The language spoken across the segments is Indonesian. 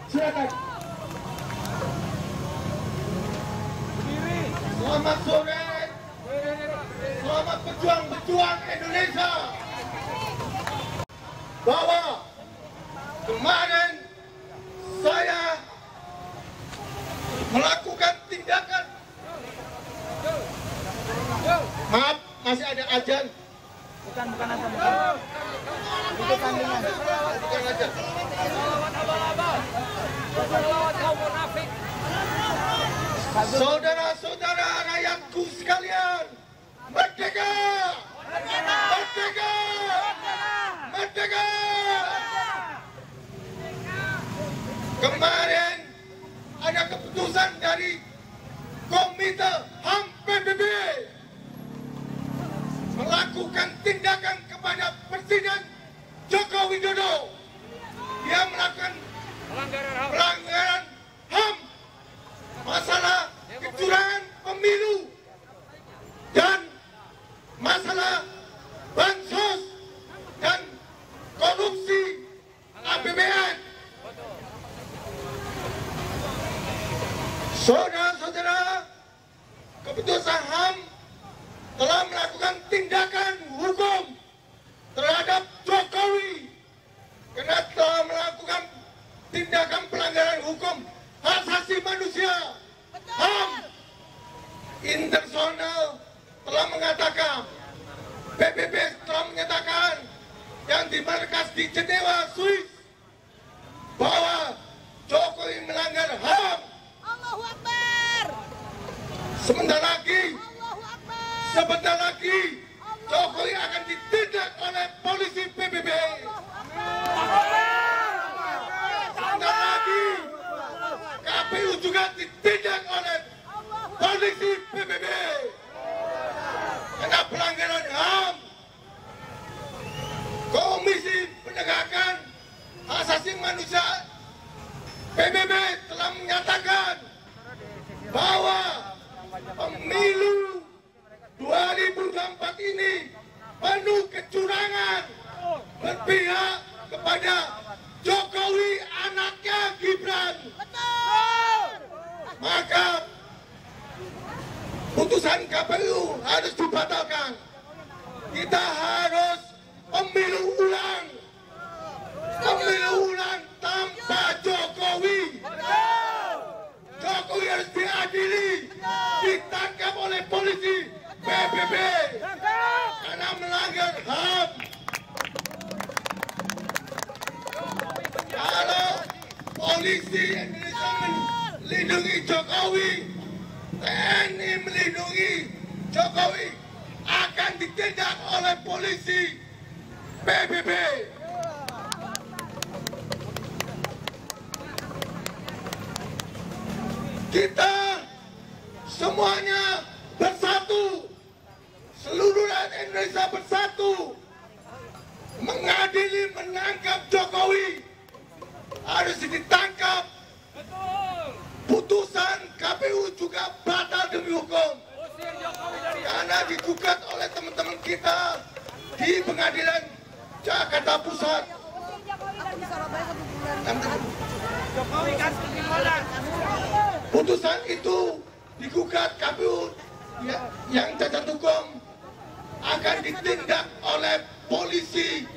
Silakan. Selamat sore. Selamat pejuang-pejuang Indonesia. Bahwa kemarin saya melakukan tindakan. Maaf, masih ada azan. Bukan azan, bukan. Itu tandingan. Bukan azan. Saudara-saudara rakyatku sekalian, merdeka! Merdeka! Merdeka! Kemarin ada keputusan dari Komite HAM PBB melakukan tindakan kepada Presiden Joko Widodo. Dia melakukan pelanggaran HAM, masalah kecurangan pemilu dan masalah bansos dan korupsi APBN. Saudara-saudara, keputusan HAM telah melakukan tindakan hukum terhadap Jokowi karena telah melakukan tindakan pelanggaran hukum hak asasi manusia. HAM internasional telah mengatakan, PBB telah menyatakan yang di markas di Jenewa, Swiss, bahwa Jokowi melanggar HAM. Allahu Akbar. Sebentar lagi Jokowi akan ditindak oleh polisi PBB. Sebentar lagi KPU juga ditindak oleh polisi PBB karena pelanggaran HAM. Komisi Penegakan Hak Asasi Manusia PBB telah menyatakan bahwa pemilu 2024 ini penuh kecurangan, berpihak kepada Jokowi anaknya Gibran. Maka putusan KPU harus dibatalkan. Kita harus pemilu ulang. Pemilu ulang tanpa Jokowi. Jokowi harus diadili, ditangkap oleh polisi PBB karena melanggar HAM. Kalau polisi Indonesia melindungi Jokowi, TNI melindungi Jokowi, akan ditindak oleh polisi PBB. Kita semuanya bersatu, seluruh rakyat Indonesia bersatu, mengadili, menangkap Jokowi. Harus ditangkap. Putusan KPU juga batal demi hukum karena digugat oleh teman-teman kita di Pengadilan Jakarta Pusat. Putusan itu digugat KPU yang cacat hukum akan ditindak oleh polisi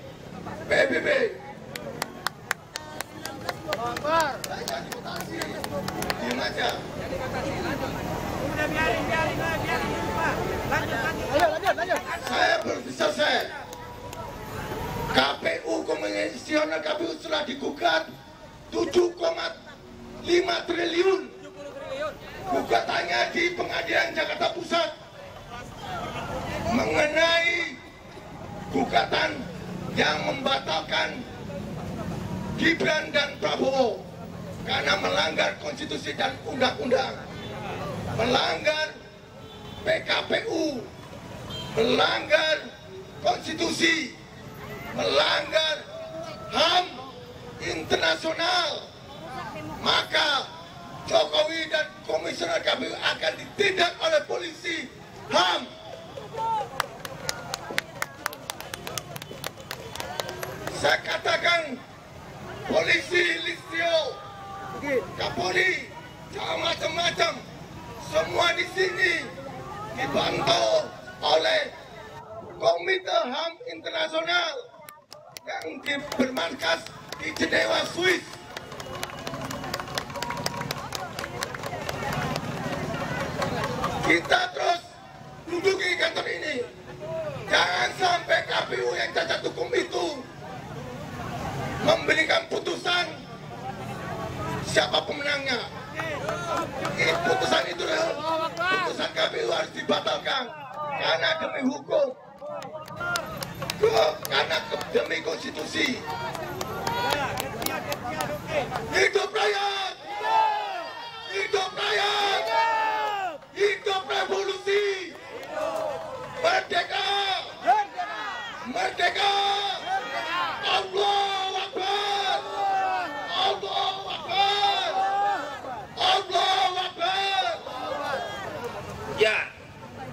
PBB. Diam aja. Saya belum selesai. KPU Komisioner KPU telah digugat 7,5 triliun. Gugatannya di Pengadilan Jakarta Pusat mengenai gugatan yang membatalkan Gibran dan Prabowo karena melanggar konstitusi dan undang-undang, melanggar PKPU, melanggar konstitusi, melanggar HAM internasional. Maka Jokowi dan Komisioner KPU akan ditindak oleh polisi HAM. Saya katakan polisi Listio Kapolri, jangan macam-macam. Semua di sini dibantu oleh Komite HAM Internasional yang bermarkas di Jenewa, Swiss. Kita terus duduki kantor ini. Jangan sampai KPU yang cacat hukum itu memberikan putusan siapa pemenangnya. Putusan itu putusan KPU harus dibatalkan karena demi hukum, karena demi konstitusi. Hidup rakyat! Hidup rakyat! Hidup revolusi! Merdeka! Merdeka! Allahu Akbar! Allahu Akbar! Allahu Akbar! Ya,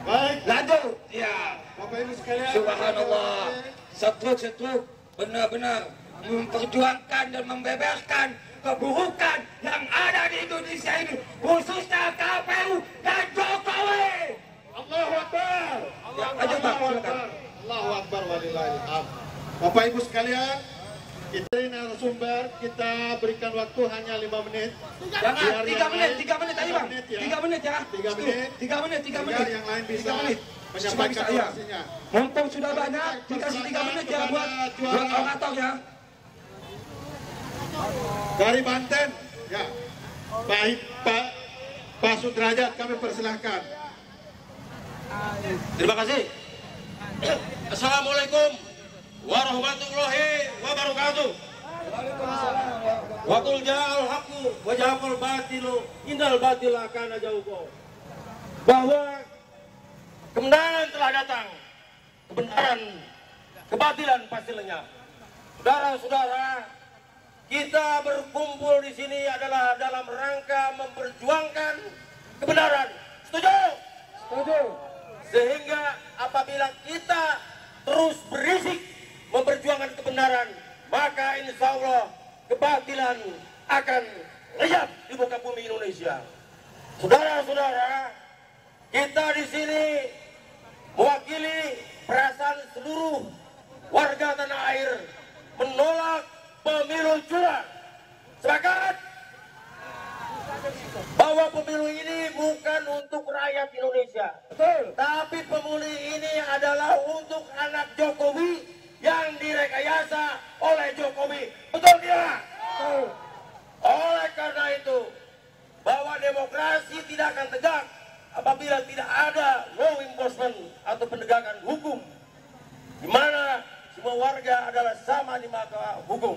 Baik, lanjut. Ya, Bapak Ibu sekalian. subhanallah. Setruk benar-benar memperjuangkan dan membeberkan keburukan yang ada di Indonesia ini, khususnya KPU dan Jokowi. Allahu Akbar. Ya, lanjut Pak, silakan. Allahu Akbar walillahil hamd. Bapak Ibu sekalian, kita ini narasumber, kita berikan waktu hanya 5 menit. Jangan, Biar 3 yang menit, lain- 3 menit aja Bang. 3 menit ya. 3 menit ya. 3 menit. 3 menit, 3 menit. Biar yang lain bisa 3 menit. menyampaikan Supaya bisa, ya. orasinya. Mumpung sudah banyak, dikasih 3 menit ya buat orator ya. Dari Banten, ya. Baik Pak Sudrajat, kami persilahkan. Terima kasih. Assalamualaikum warahmatullahi wabarakatuh. Wa qul ja'al haqqu wa ja'al batilu innal batila kana zahuqa. Bahwa kebenaran telah datang, kebenaran, kebatilan pasti lenyap. Saudara-saudara, kita berkumpul di sini adalah dalam rangka memperjuangkan kebenaran. Setuju? Setuju. Sehingga apabila kita terus berisik memperjuangkan kebenaran, maka insya Allah kebatilan akan lenyap di muka bumi Indonesia. Saudara-saudara, kita di sini mewakili perasaan seluruh warga tanah air menolak pemilu curang. Sepakat bahwa pemilu ini bukan untuk rakyat Indonesia, tapi pemilu ini adalah untuk anak Jokowi yang direkayasa oleh Jokowi. Betul tidak? Oleh karena itu, bahwa demokrasi tidak akan tegak apabila tidak ada law enforcement atau penegakan hukum, di mana semua warga adalah sama di mata hukum.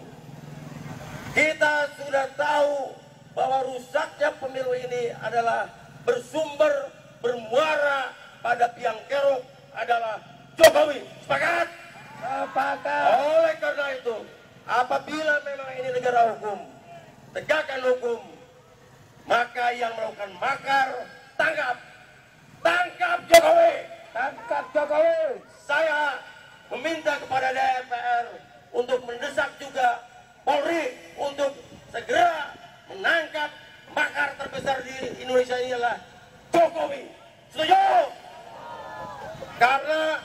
Kita sudah tahu bahwa rusaknya pemilu ini adalah bersumber, bermuara pada biang kerok adalah Jokowi. Sepakat? Sepakat. Oleh karena itu, apabila memang ini negara hukum, tegakkan hukum, maka yang melakukan makar, tangkap. Tangkap Jokowi. Tangkap Jokowi. Saya meminta kepada DPR untuk mendesak juga Polri untuk segera menangkap makar terbesar di Indonesia ini adalah Jokowi. Setuju? Karena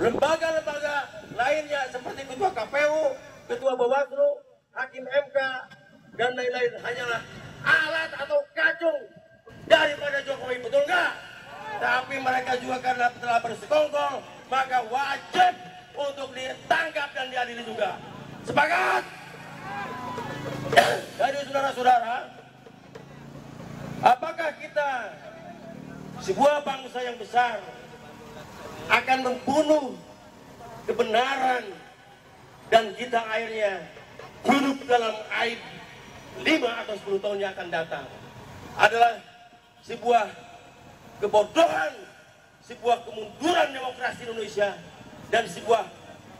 lembaga-lembaga lainnya seperti Ketua KPU, Ketua Bawaslu, Hakim MK, dan lain-lain hanyalah alat atau kacung daripada Jokowi, betul nggak? Tapi mereka juga karena telah bersekongkol, maka wajib untuk ditangkap dan diadili juga. Sepakat? Jadi saudara-saudara, apakah kita sebuah bangsa yang besar akan membunuh kebenaran dan kita akhirnya hidup dalam aib 5 atau 10 tahun yang akan datang? Adalah sebuah kebodohan, sebuah kemunduran demokrasi Indonesia, dan sebuah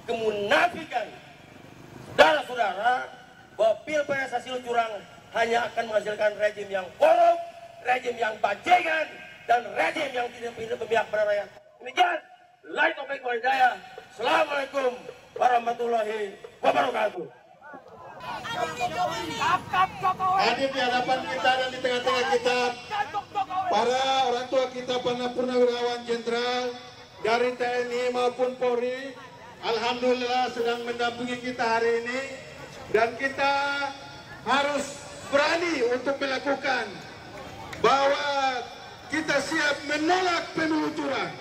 kemunafikan. Saudara-saudara, bahwa pilpres hasil curang hanya akan menghasilkan rejim yang korup, rejim yang bajingan, dan rejim yang tidak berpihak pada rakyat. Demikian, lain topik walidaya. Assalamualaikum warahmatullahi wabarakatuh. Ada Jokowi. Tangkap hadir di hadapan kita dan di tengah-tengah kita para orang tua kita, para purnawirawan jenderal dari TNI maupun Polri. Alhamdulillah sedang mendampingi kita hari ini, dan kita harus berani untuk melakukan bahwa kita siap menolak pemilu curang.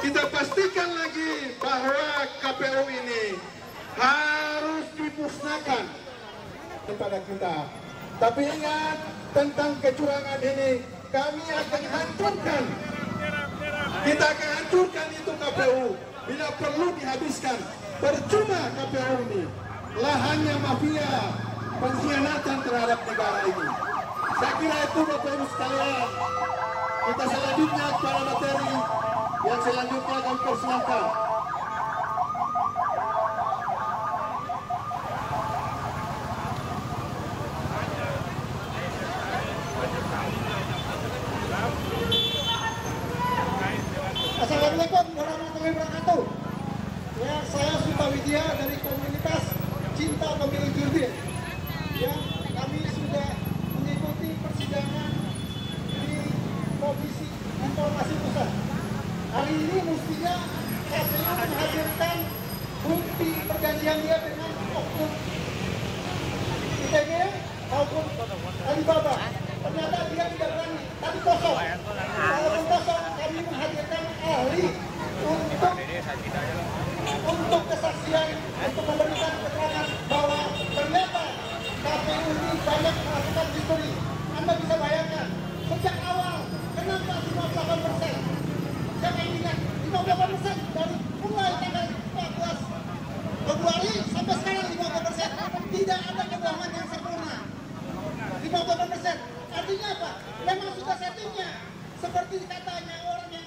Kita pastikan lagi bahwa KPU ini harus dimusnahkan kepada kita. Tapi ingat, tentang kecurangan ini kami akan hancurkan. Kita akan hancurkan itu KPU. Bila perlu dihabiskan. Percuma KPU ini. Lahannya mafia pengkhianatan terhadap negara ini. Saya kira itu Bapak Ibu sekalian. Kita selanjutnya kepada materi yang selanjutnya akan persilakan. Assalamualaikum warahmatullahi wabarakatuh. Ya, saya Sutawidya dari komunitas Cinta Pemilu Jurdil. Ya, kami sudah mengikuti persidangan di Komisi Informasi Pusat. Hari ini mestinya KPU menghadirkan bukti perjanjian dia dengan oknum ITB maupun Alibaba. Ternyata dia tidak berani, tapi kosong. Walaupun kosong, kami menghadirkan ahli untuk kesaksian, untuk memberikan keterangan bahwa ternyata KPU ini banyak melakukan history. Anda bisa bayangkan, sejak awal, kenapa 58%? Siapa yang ingat? 58% dari mulai tanggal 14 Februari sampai sekarang 50%. Tidak ada kebohongan yang sempurna. 58%. Artinya apa? Memang sudah settingnya. Seperti katanya orang yang